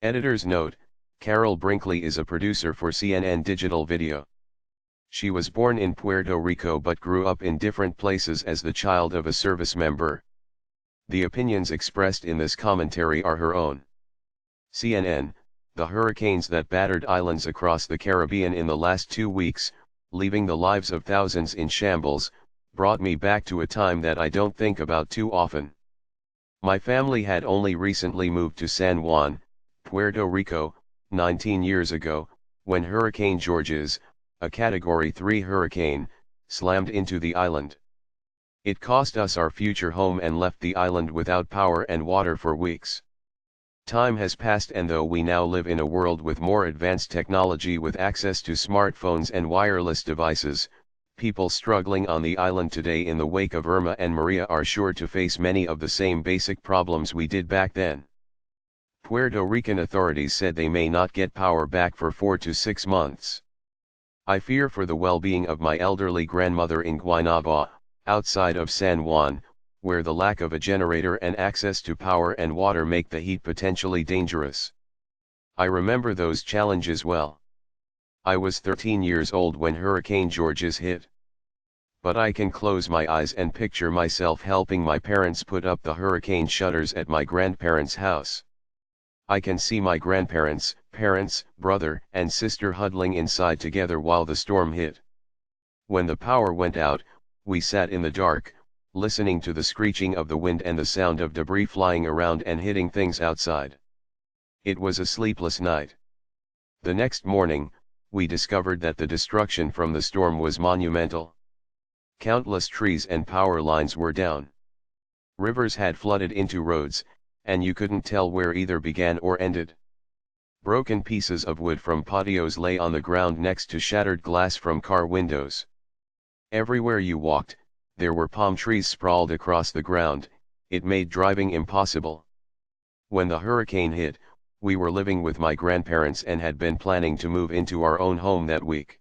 Editor's note: Carol Brinkley is a producer for CNN Digital Video. She was born in Puerto Rico but grew up in different places as the child of a service member. The opinions expressed in this commentary are her own. CNN: The hurricanes that battered islands across the Caribbean in the last 2 weeks, leaving the lives of thousands in shambles, brought me back to a time that I don't think about too often. My family had only recently moved to San Juan, Puerto Rico, 19 years ago, when Hurricane Georges, a Category 3 hurricane, slammed into the island. It cost us our future home and left the island without power and water for weeks. Time has passed, and though we now live in a world with more advanced technology with access to smartphones and wireless devices, people struggling on the island today in the wake of Irma and Maria are sure to face many of the same basic problems we did back then. Puerto Rican authorities said they may not get power back for 4 to 6 months. I fear for the well-being of my elderly grandmother in Guaynabo, outside of San Juan, where the lack of a generator and access to power and water make the heat potentially dangerous. I remember those challenges well. I was 13 years old when Hurricane Georges hit. But I can close my eyes and picture myself helping my parents put up the hurricane shutters at my grandparents' house. I can see my grandparents, parents, brother, and sister huddling inside together while the storm hit. When the power went out, we sat in the dark, listening to the screeching of the wind and the sound of debris flying around and hitting things outside. It was a sleepless night. The next morning, we discovered that the destruction from the storm was monumental. Countless trees and power lines were down. Rivers had flooded into roads, and you couldn't tell where either began or ended. Broken pieces of wood from patios lay on the ground next to shattered glass from car windows. Everywhere you walked, there were palm trees sprawled across the ground. It made driving impossible. When the hurricane hit, we were living with my grandparents and had been planning to move into our own home that week.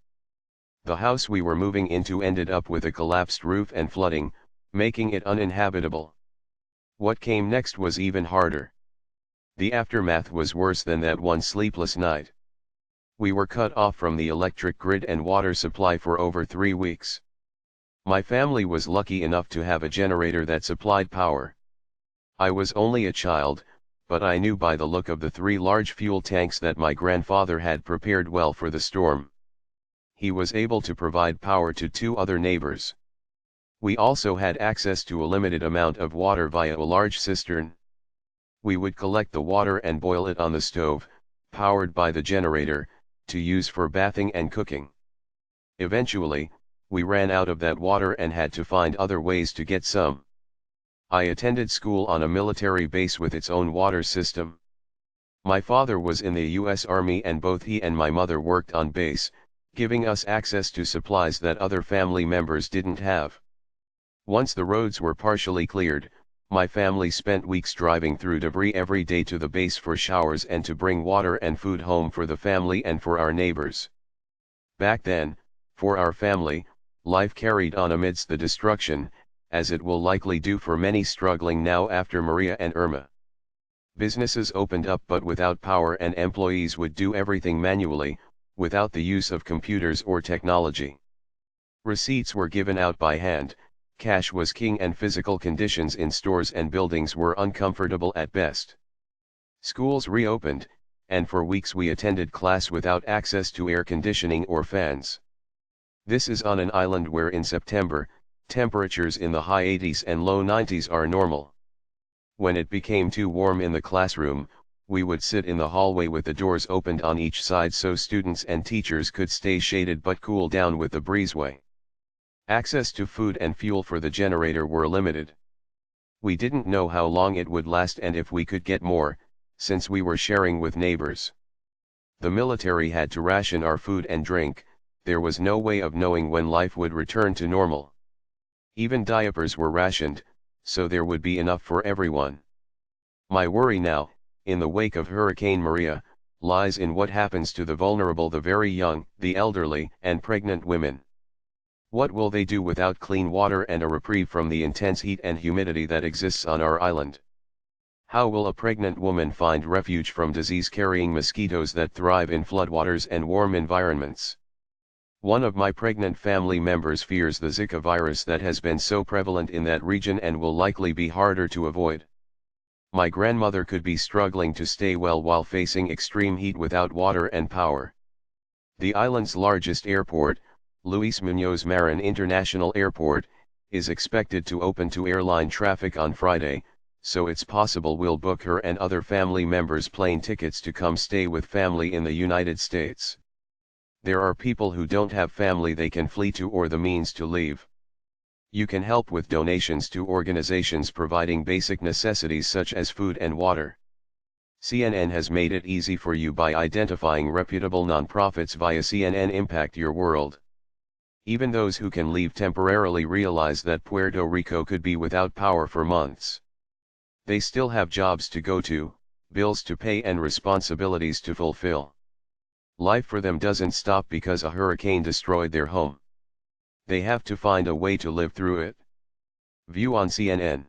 The house we were moving into ended up with a collapsed roof and flooding, making it uninhabitable. What came next was even harder. The aftermath was worse than that one sleepless night. We were cut off from the electric grid and water supply for over 3 weeks. My family was lucky enough to have a generator that supplied power. I was only a child, but I knew by the look of the 3 large fuel tanks that my grandfather had prepared well for the storm. He was able to provide power to 2 other neighbors. We also had access to a limited amount of water via a large cistern. We would collect the water and boil it on the stove, powered by the generator, to use for bathing and cooking. Eventually, we ran out of that water and had to find other ways to get some. I attended school on a military base with its own water system. My father was in the U.S. Army and both he and my mother worked on base, giving us access to supplies that other family members didn't have. Once the roads were partially cleared, my family spent weeks driving through debris every day to the base for showers and to bring water and food home for the family and for our neighbors. Back then, for our family, life carried on amidst the destruction, as it will likely do for many struggling now after Maria and Irma. Businesses opened up but without power, and employees would do everything manually, without the use of computers or technology. Receipts were given out by hand. Cash was king, and physical conditions in stores and buildings were uncomfortable at best. Schools reopened, and for weeks we attended class without access to air conditioning or fans. This is on an island where in September, temperatures in the high 80s and low 90s are normal. When it became too warm in the classroom, we would sit in the hallway with the doors opened on each side so students and teachers could stay shaded but cool down with the breezeway. Access to food and fuel for the generator were limited. We didn't know how long it would last and if we could get more, since we were sharing with neighbors. The military had to ration our food and drink. There was no way of knowing when life would return to normal. Even diapers were rationed, so there would be enough for everyone. My worry now, in the wake of Hurricane Maria, lies in what happens to the vulnerable, the very young, the elderly, and pregnant women. What will they do without clean water and a reprieve from the intense heat and humidity that exists on our island? How will a pregnant woman find refuge from disease-carrying mosquitoes that thrive in floodwaters and warm environments? One of my pregnant family members fears the Zika virus that has been so prevalent in that region and will likely be harder to avoid. My grandmother could be struggling to stay well while facing extreme heat without water and power. The island's largest airport, Luis Muñoz Marin International Airport, is expected to open to airline traffic on Friday, so it's possible we'll book her and other family members plane tickets to come stay with family in the United States. There are people who don't have family they can flee to or the means to leave. You can help with donations to organizations providing basic necessities such as food and water. CNN has made it easy for you by identifying reputable nonprofits via CNN Impact Your World. Even those who can leave temporarily realize that Puerto Rico could be without power for months. They still have jobs to go to, bills to pay and responsibilities to fulfill. Life for them doesn't stop because a hurricane destroyed their home. They have to find a way to live through it. View on CNN.